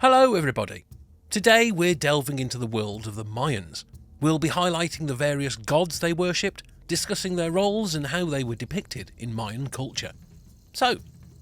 Hello everybody. Today we're delving into the world of the Mayans. We'll be highlighting the various gods they worshipped, discussing their roles and how they were depicted in Mayan culture. So,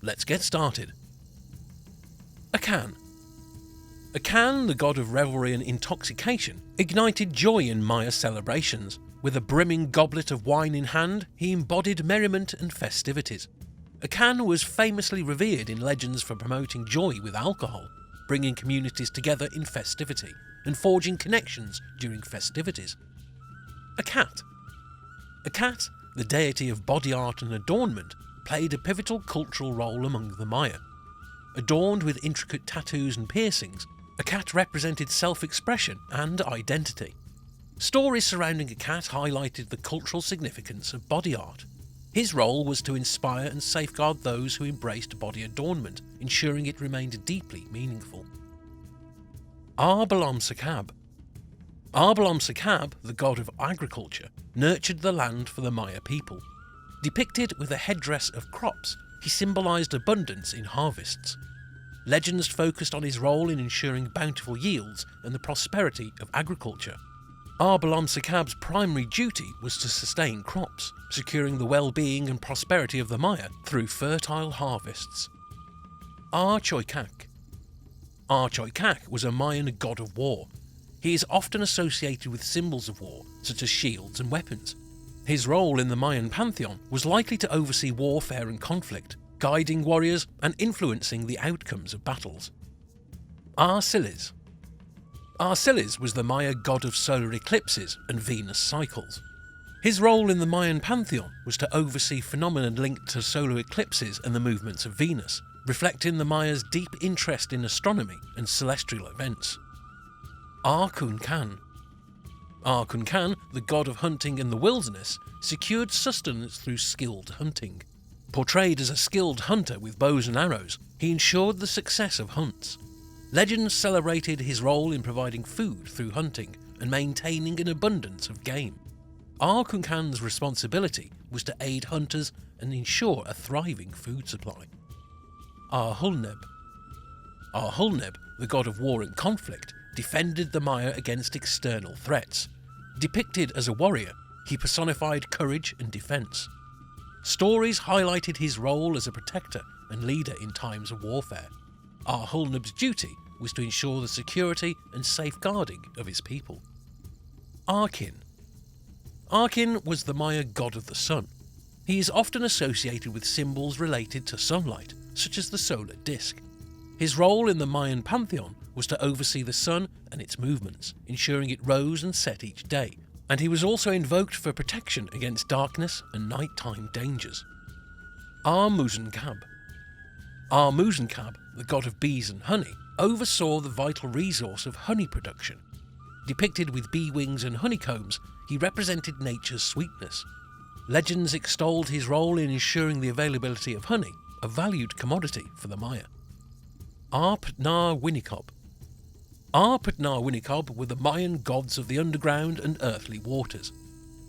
let's get started. Acan. Acan, the god of revelry and intoxication, ignited joy in Maya celebrations. With a brimming goblet of wine in hand, he embodied merriment and festivities. Acan was famously revered in legends for promoting joy with alcohol, bringing communities together in festivity, and forging connections during festivities. Acat. Acat, the deity of body art and adornment, played a pivotal cultural role among the Maya. Adorned with intricate tattoos and piercings, Acat represented self-expression and identity. Stories surrounding Acat highlighted the cultural significance of body art. His role was to inspire and safeguard those who embraced body adornment, ensuring it remained deeply meaningful. Bolom Tzacab. Bolom Tzacab, the god of agriculture, nurtured the land for the Maya people. Depicted with a headdress of crops, he symbolized abundance in harvests. Legends focused on his role in ensuring bountiful yields and the prosperity of agriculture. Bolom Tzacab's primary duty was to sustain crops, securing the well-being and prosperity of the Maya through fertile harvests. Chuy Kak. Chuy Kak was a Mayan god of war. He is often associated with symbols of war, such as shields and weapons. His role in the Mayan pantheon was likely to oversee warfare and conflict, guiding warriors and influencing the outcomes of battles. Ciliz. Ciliz was the Maya god of solar eclipses and Venus cycles. His role in the Mayan pantheon was to oversee phenomena linked to solar eclipses and the movements of Venus, reflecting the Maya's deep interest in astronomy and celestial events. Cun Can. Cun Can, the god of hunting in the wilderness, secured sustenance through skilled hunting. Portrayed as a skilled hunter with bows and arrows, he ensured the success of hunts. Legends celebrated his role in providing food through hunting and maintaining an abundance of game. Cun Can's responsibility was to aid hunters and ensure a thriving food supply. Hulneb. Hulneb, the god of war and conflict, defended the Maya against external threats. Depicted as a warrior, he personified courage and defense. Stories highlighted his role as a protector and leader in times of warfare. Hulneb's duty was to ensure the security and safeguarding of his people. Acan. Acan was the Maya god of the sun. He is often associated with symbols related to sunlight, such as the solar disk. His role in the Mayan pantheon was to oversee the sun and its movements, ensuring it rose and set each day, and he was also invoked for protection against darkness and nighttime dangers. Muzen Cab. Muzen Cab, the god of bees and honey, oversaw the vital resource of honey production. Depicted with bee wings and honeycombs, he represented nature's sweetness. Legends extolled his role in ensuring the availability of honey, a valued commodity for the Maya. Patnar Uinicob. Patnar Uinicob were the Mayan gods of the underground and earthly waters.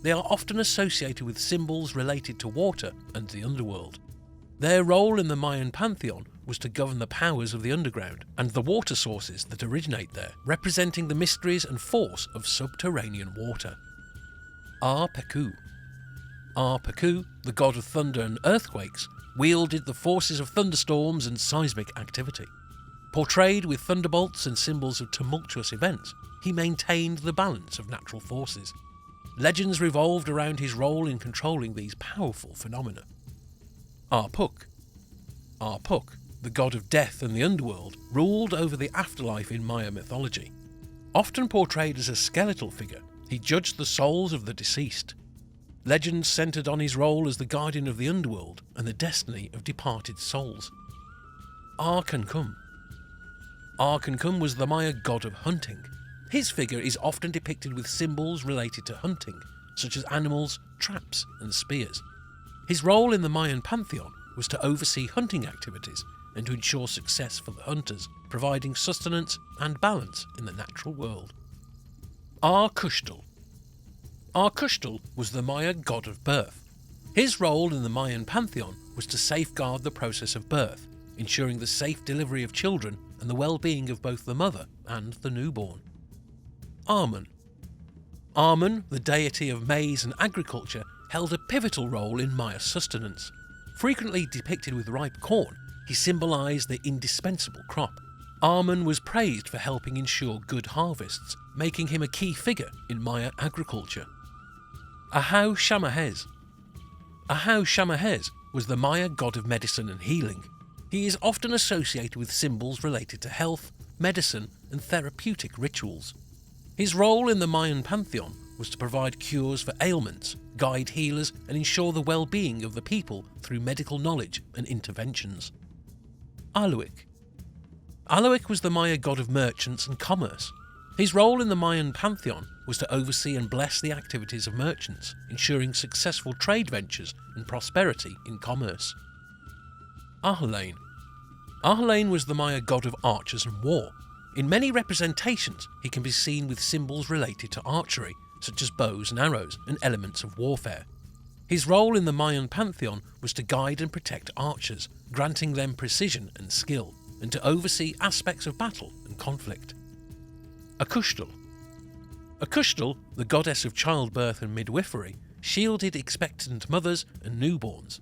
They are often associated with symbols related to water and the underworld. Their role in the Mayan pantheon was to govern the powers of the underground and the water sources that originate there, representing the mysteries and force of subterranean water. Peku. Peku, the god of thunder and earthquakes, wielded the forces of thunderstorms and seismic activity. Portrayed with thunderbolts and symbols of tumultuous events, he maintained the balance of natural forces. Legends revolved around his role in controlling these powerful phenomena. Puch. Puch, the god of death and the underworld, ruled over the afterlife in Maya mythology. Often portrayed as a skeletal figure, he judged the souls of the deceased. Legends centered on his role as the guardian of the underworld and the destiny of departed souls. Ah-Cancum. Ah-Cancum was the Maya god of hunting. His figure is often depicted with symbols related to hunting, such as animals, traps, and spears. His role in the Mayan pantheon was to oversee hunting activities and to ensure success for the hunters, providing sustenance and balance in the natural world. Ah-Cuxtal. Ah-Cuxtal was the Maya god of birth. His role in the Mayan pantheon was to safeguard the process of birth, ensuring the safe delivery of children and the well-being of both the mother and the newborn. Ah-Mun. Ah-Mun, the deity of maize and agriculture, held a pivotal role in Maya sustenance. Frequently depicted with ripe corn, he symbolised the indispensable crop. Ah-Mun was praised for helping ensure good harvests, making him a key figure in Maya agriculture. Ahau Chamahez. Ahau Chamahez was the Maya god of medicine and healing. He is often associated with symbols related to health, medicine, and therapeutic rituals. His role in the Mayan pantheon was to provide cures for ailments, guide healers, and ensure the well-being of the people through medical knowledge and interventions. Aluik. Aluik was the Maya god of merchants and commerce. His role in the Mayan pantheon was to oversee and bless the activities of merchants, ensuring successful trade ventures and prosperity in commerce. Ahulain. Ahulain was the Maya god of archers and war. In many representations, he can be seen with symbols related to archery, such as bows and arrows and elements of warfare. His role in the Mayan pantheon was to guide and protect archers, granting them precision and skill, and to oversee aspects of battle and conflict. Ah-Cuxtal. Ah-Cuxtal, the goddess of childbirth and midwifery, shielded expectant mothers and newborns.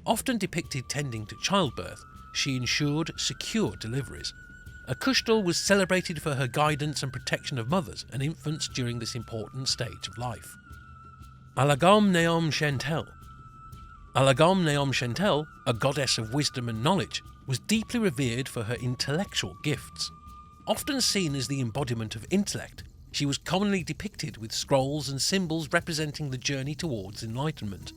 Often depicted tending to childbirth, she ensured secure deliveries. Ah-Cuxtal was celebrated for her guidance and protection of mothers and infants during this important stage of life. Alagom Neom Shentel. Alagom Neom Shentel, a goddess of wisdom and knowledge, was deeply revered for her intellectual gifts. Often seen as the embodiment of intellect, she was commonly depicted with scrolls and symbols representing the journey towards enlightenment.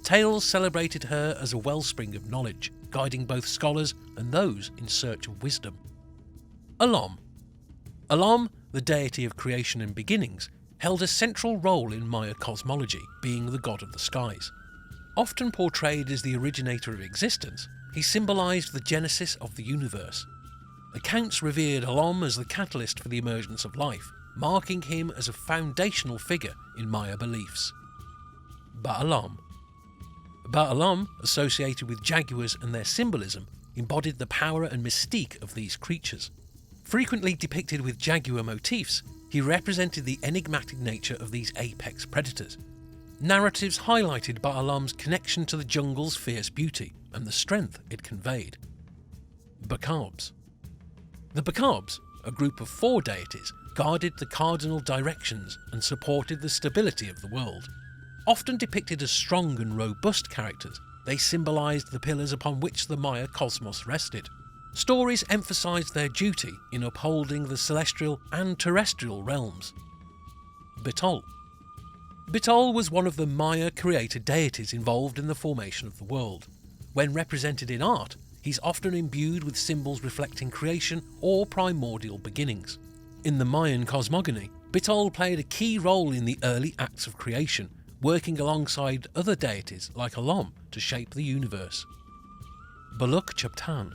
Tales celebrated her as a wellspring of knowledge, guiding both scholars and those in search of wisdom. Olom. Olom, the deity of creation and beginnings, held a central role in Maya cosmology, being the god of the skies. Often portrayed as the originator of existence, he symbolised the genesis of the universe. Accounts revered Olom as the catalyst for the emergence of life, marking him as a foundational figure in Maya beliefs. Ba'alam. Ba'alam, associated with jaguars and their symbolism, embodied the power and mystique of these creatures. Frequently depicted with jaguar motifs, he represented the enigmatic nature of these apex predators. Narratives highlighted Ba'alam's connection to the jungle's fierce beauty and the strength it conveyed. Bacabs. The Bacabs, a group of 4 deities, guarded the cardinal directions and supported the stability of the world. Often depicted as strong and robust characters, they symbolised the pillars upon which the Maya cosmos rested. Stories emphasised their duty in upholding the celestial and terrestrial realms. Bitol. Bitol was one of the Maya creator deities involved in the formation of the world. When represented in art, he's often imbued with symbols reflecting creation or primordial beginnings. In the Mayan cosmogony, Bitol played a key role in the early acts of creation, working alongside other deities like Olom to shape the universe. Bolom Tzacab.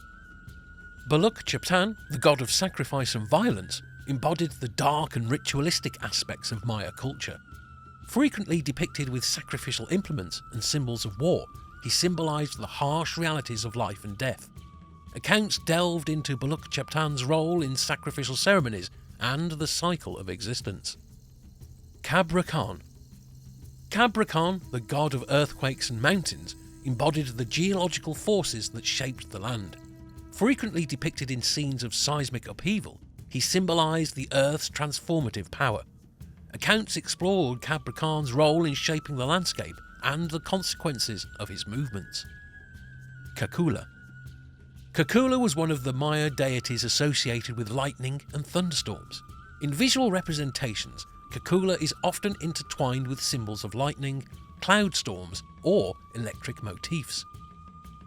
Bolom Tzacab, the god of sacrifice and violence, embodied the dark and ritualistic aspects of Maya culture. Frequently depicted with sacrificial implements and symbols of war, he symbolised the harsh realities of life and death. Accounts delved into Bolom Tzacab's role in sacrificial ceremonies and the cycle of existence. Acan. Acan, the god of earthquakes and mountains, embodied the geological forces that shaped the land. Frequently depicted in scenes of seismic upheaval, he symbolised the Earth's transformative power. Accounts explored Acan's role in shaping the landscape and the consequences of his movements. Kakula. Kakula was one of the Maya deities associated with lightning and thunderstorms. In visual representations, Kakula is often intertwined with symbols of lightning, cloud storms, or electric motifs.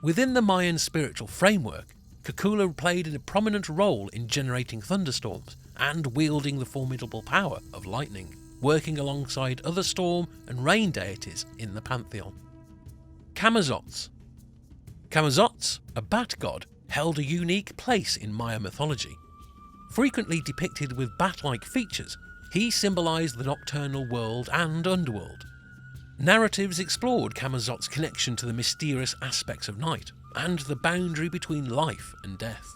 Within the Mayan spiritual framework, Kakula played a prominent role in generating thunderstorms and wielding the formidable power of lightning, working alongside other storm and rain deities in the pantheon. Camazotz. Camazotz, a bat god, held a unique place in Maya mythology. Frequently depicted with bat-like features, he symbolised the nocturnal world and underworld. Narratives explored Camazotz's connection to the mysterious aspects of night and the boundary between life and death.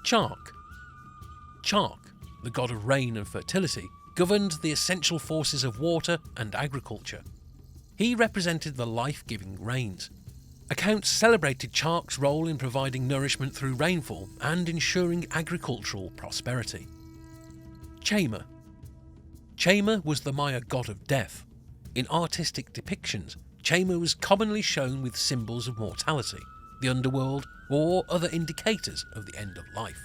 Chark. Chark, the god of rain and fertility, governed the essential forces of water and agriculture. He represented the life-giving rains. Accounts celebrated Chark's role in providing nourishment through rainfall and ensuring agricultural prosperity. Chama. Chama was the Maya god of death. In artistic depictions, Chama was commonly shown with symbols of mortality, the underworld, or other indicators of the end of life.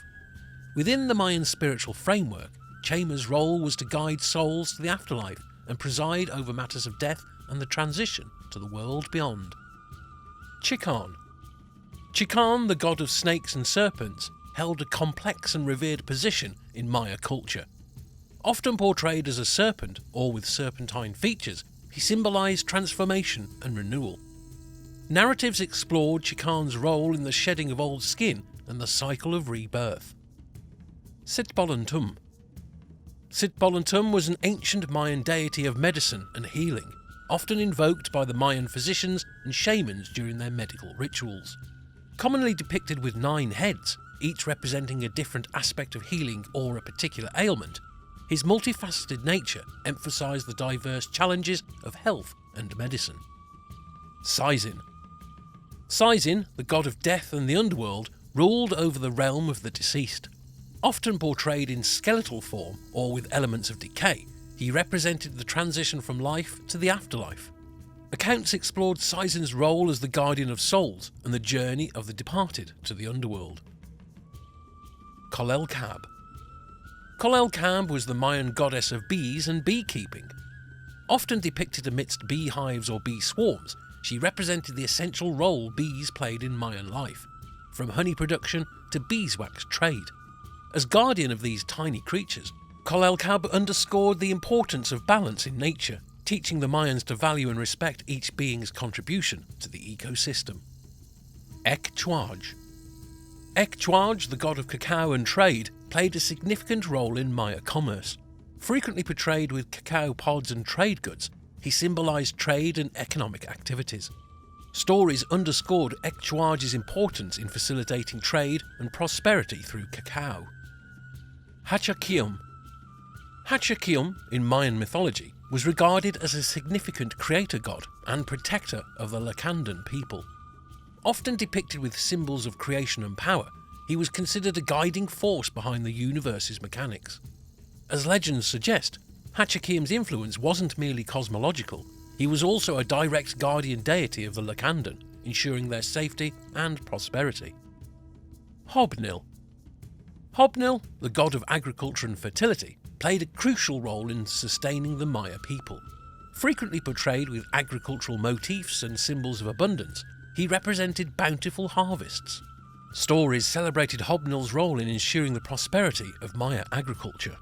Within the Mayan spiritual framework, Chama's role was to guide souls to the afterlife and preside over matters of death and the transition to the world beyond. Chikan. Chikan, the god of snakes and serpents, held a complex and revered position in Maya culture. Often portrayed as a serpent or with serpentine features, he symbolized transformation and renewal. Narratives explored Chikan's role in the shedding of old skin and the cycle of rebirth. Sitbolantum. Sitbolantum was an ancient Mayan deity of medicine and healing, often invoked by the Mayan physicians and shamans during their medical rituals. Commonly depicted with 9 heads, each representing a different aspect of healing or a particular ailment, his multifaceted nature emphasized the diverse challenges of health and medicine. Sizin. Sizin, the god of death and the underworld, ruled over the realm of the deceased. Often portrayed in skeletal form or with elements of decay, he represented the transition from life to the afterlife. Accounts explored Sizin's role as the guardian of souls and the journey of the departed to the underworld. Cab. Cab was the Mayan goddess of bees and beekeeping. Often depicted amidst beehives or bee swarms, she represented the essential role bees played in Mayan life, from honey production to beeswax trade. As guardian of these tiny creatures, Cab underscored the importance of balance in nature, teaching the Mayans to value and respect each being's contribution to the ecosystem. Eclipses. Eclipses, the god of cacao and trade, played a significant role in Maya commerce. Frequently portrayed with cacao pods and trade goods, he symbolized trade and economic activities. Stories underscored Eclipses' importance in facilitating trade and prosperity through cacao. Ah-Cancum. Ah-Cancum, in Mayan mythology, was regarded as a significant creator god and protector of the Lacandan people. Often depicted with symbols of creation and power, he was considered a guiding force behind the universe's mechanics. As legends suggest, Ah-Cancum's influence wasn't merely cosmological, he was also a direct guardian deity of the Lacandan, ensuring their safety and prosperity. Hobnil. Hobnil, the god of agriculture and fertility, played a crucial role in sustaining the Maya people. Frequently portrayed with agricultural motifs and symbols of abundance, he represented bountiful harvests. Stories celebrated Hobnil's role in ensuring the prosperity of Maya agriculture.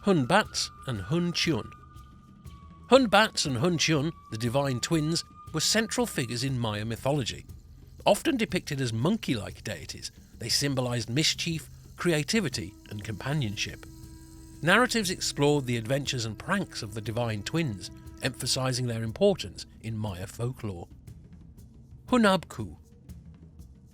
Hunbats and Hunchun. Hunbats and Hunchun, the divine twins, were central figures in Maya mythology. Often depicted as monkey-like deities, they symbolized mischief, creativity, and companionship. Narratives explored the adventures and pranks of the divine twins, emphasizing their importance in Maya folklore. Hunabku.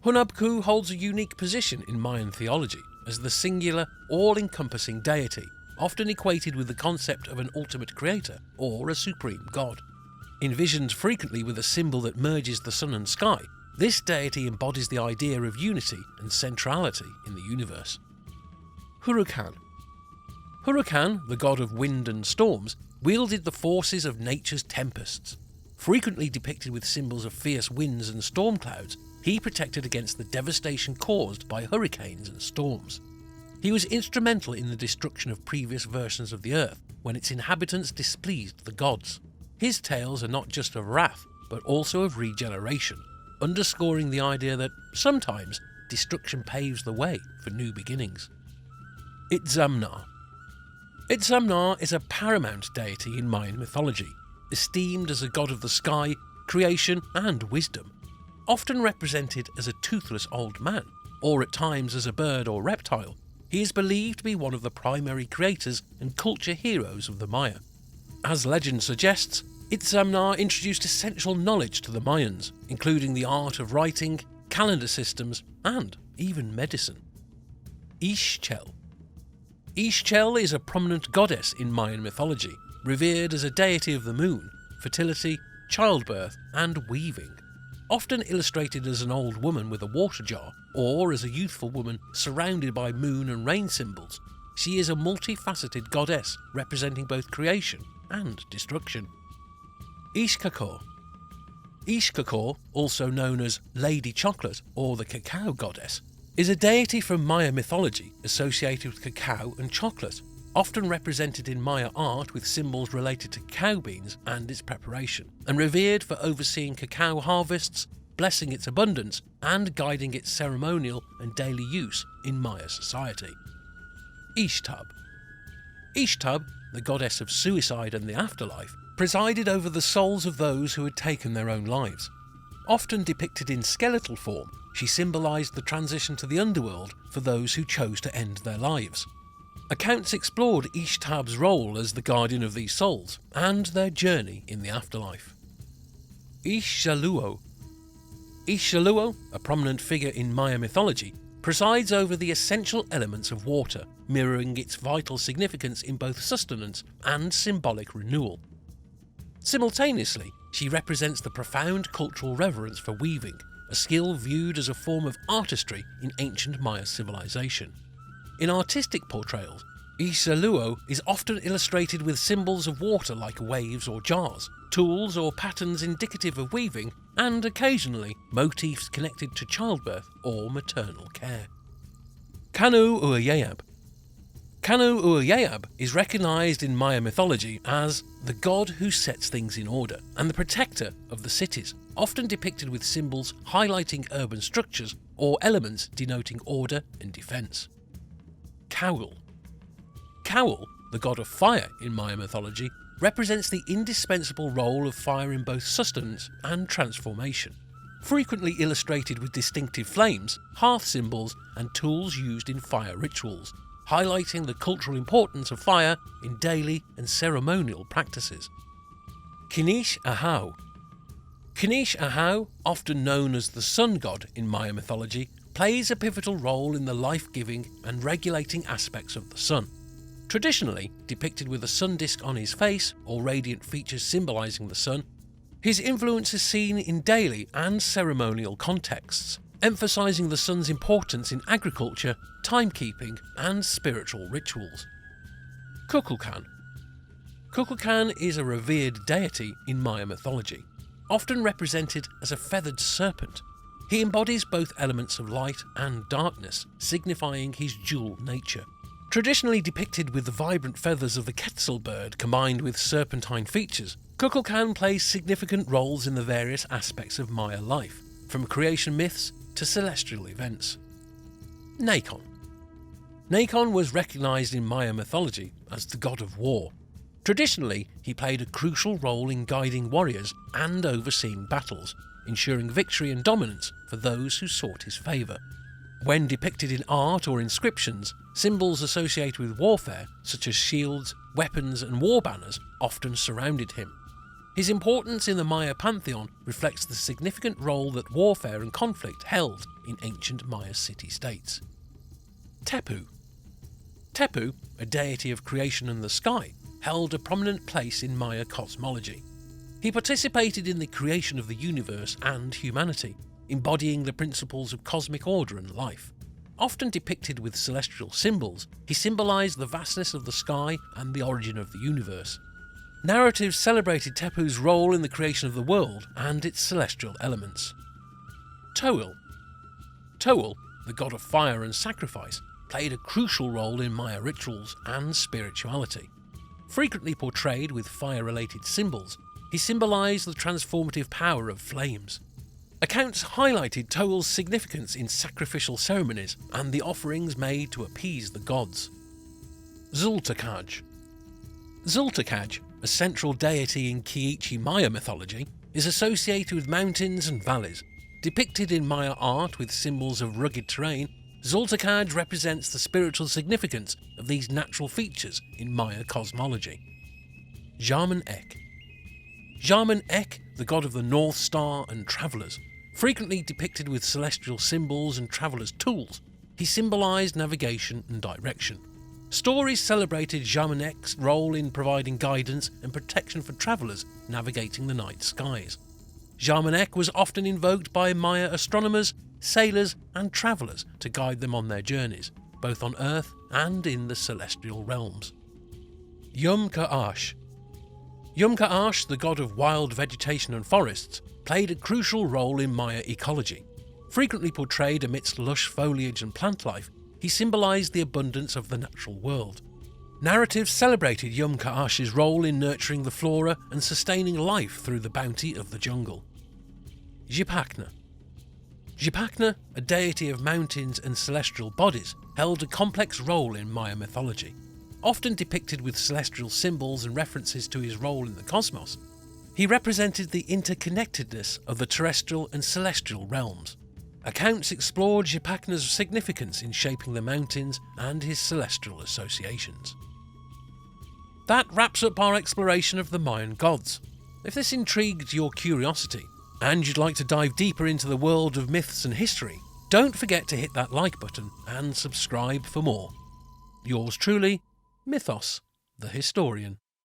Hunabku holds a unique position in Mayan theology as the singular, all-encompassing deity, often equated with the concept of an ultimate creator or a supreme god. Envisioned frequently with a symbol that merges the sun and sky, this deity embodies the idea of unity and centrality in the universe. Huracan. Huracan, the god of wind and storms, wielded the forces of nature's tempests. Frequently depicted with symbols of fierce winds and storm clouds, he protected against the devastation caused by hurricanes and storms. He was instrumental in the destruction of previous versions of the earth when its inhabitants displeased the gods. His tales are not just of wrath, but also of regeneration, underscoring the idea that sometimes destruction paves the way for new beginnings. Itzamna. Itzamna is a paramount deity in Mayan mythology, esteemed as a god of the sky, creation, and wisdom. Often represented as a toothless old man, or at times as a bird or reptile, he is believed to be one of the primary creators and culture heroes of the Maya. As legend suggests, Itzamna introduced essential knowledge to the Mayans, including the art of writing, calendar systems, and even medicine. Ixchel. Ixchel is a prominent goddess in Mayan mythology, revered as a deity of the moon, fertility, childbirth, and weaving. Often illustrated as an old woman with a water jar, or as a youthful woman surrounded by moon and rain symbols, she is a multifaceted goddess representing both creation and destruction. Ixcacor. Ixcacor, also known as Lady Chocolate or the Cacao Goddess, is a deity from Maya mythology associated with cacao and chocolate, often represented in Maya art with symbols related to cacao beans and its preparation, and revered for overseeing cacao harvests, blessing its abundance, and guiding its ceremonial and daily use in Maya society. Ixtab. Ixtab, the goddess of suicide and the afterlife, presided over the souls of those who had taken their own lives. Often depicted in skeletal form, she symbolised the transition to the underworld for those who chose to end their lives. Accounts explored Ixtab's role as the guardian of these souls and their journey in the afterlife. Ixxaluo. Ixxaluo, a prominent figure in Maya mythology, presides over the essential elements of water, mirroring its vital significance in both sustenance and symbolic renewal. Simultaneously, she represents the profound cultural reverence for weaving, a skill viewed as a form of artistry in ancient Maya civilization. In artistic portrayals, Ixxaluo is often illustrated with symbols of water like waves or jars, tools or patterns indicative of weaving, and occasionally motifs connected to childbirth or maternal care. Kanu Uayayab. Kanu Uayayab is recognised in Maya mythology as the god who sets things in order and the protector of the cities, often depicted with symbols highlighting urban structures or elements denoting order and defence. Cowl. Cowl, the god of fire in Maya mythology, represents the indispensable role of fire in both sustenance and transformation. Frequently illustrated with distinctive flames, hearth symbols, and tools used in fire rituals, highlighting the cultural importance of fire in daily and ceremonial practices. Kinish Ahau. Kinish Ahau, often known as the sun god in Maya mythology, plays a pivotal role in the life-giving and regulating aspects of the sun. Traditionally depicted with a sun disk on his face or radiant features symbolising the sun, his influence is seen in daily and ceremonial contexts, emphasising the sun's importance in agriculture, timekeeping, and spiritual rituals. Kukulkan. Kukulkan is a revered deity in Maya mythology, often represented as a feathered serpent. He embodies both elements of light and darkness, signifying his dual nature. Traditionally depicted with the vibrant feathers of the quetzal bird combined with serpentine features, Kukulkan plays significant roles in the various aspects of Maya life, from creation myths to celestial events. Nacon. Nacon was recognised in Maya mythology as the god of war. Traditionally, he played a crucial role in guiding warriors and overseeing battles, ensuring victory and dominance for those who sought his favour. When depicted in art or inscriptions, symbols associated with warfare, such as shields, weapons and war banners, often surrounded him. His importance in the Maya pantheon reflects the significant role that warfare and conflict held in ancient Maya city-states. Tepu. Tepu, a deity of creation and the sky, held a prominent place in Maya cosmology. He participated in the creation of the universe and humanity, embodying the principles of cosmic order and life. Often depicted with celestial symbols, he symbolised the vastness of the sky and the origin of the universe. Narratives celebrated Tepu's role in the creation of the world and its celestial elements. Toel. Toel, the god of fire and sacrifice, played a crucial role in Maya rituals and spirituality. Frequently portrayed with fire-related symbols, he symbolised the transformative power of flames. Accounts highlighted Toel's significance in sacrificial ceremonies and the offerings made to appease the gods. Zultakaj. Zultakaj, a central deity in K'iche' Maya mythology, is associated with mountains and valleys. Depicted in Maya art with symbols of rugged terrain, Zultakaj represents the spiritual significance of these natural features in Maya cosmology. Xamen Ek. Xamen Ek, the god of the North Star and travellers, frequently depicted with celestial symbols and travellers' tools, He symbolised navigation and direction. Stories celebrated Chamonix's role in providing guidance and protection for travellers navigating the night skies. Chamonix was often invoked by Maya astronomers, sailors and travellers to guide them on their journeys, both on Earth and in the celestial realms. Ka'ash. Ka'ash, the god of wild vegetation and forests, played a crucial role in Maya ecology. Frequently portrayed amidst lush foliage and plant life, he symbolised the abundance of the natural world. Narratives celebrated Ka'ash's role in nurturing the flora and sustaining life through the bounty of the jungle. Patnar. Patnar, a deity of mountains and celestial bodies, held a complex role in Maya mythology. Often depicted with celestial symbols and references to his role in the cosmos, he represented the interconnectedness of the terrestrial and celestial realms. Accounts explored Patnar's significance in shaping the mountains and his celestial associations. That wraps up our exploration of the Mayan gods. If this intrigued your curiosity, and you'd like to dive deeper into the world of myths and history, don't forget to hit that like button and subscribe for more. Yours truly, Mythos, the Historian.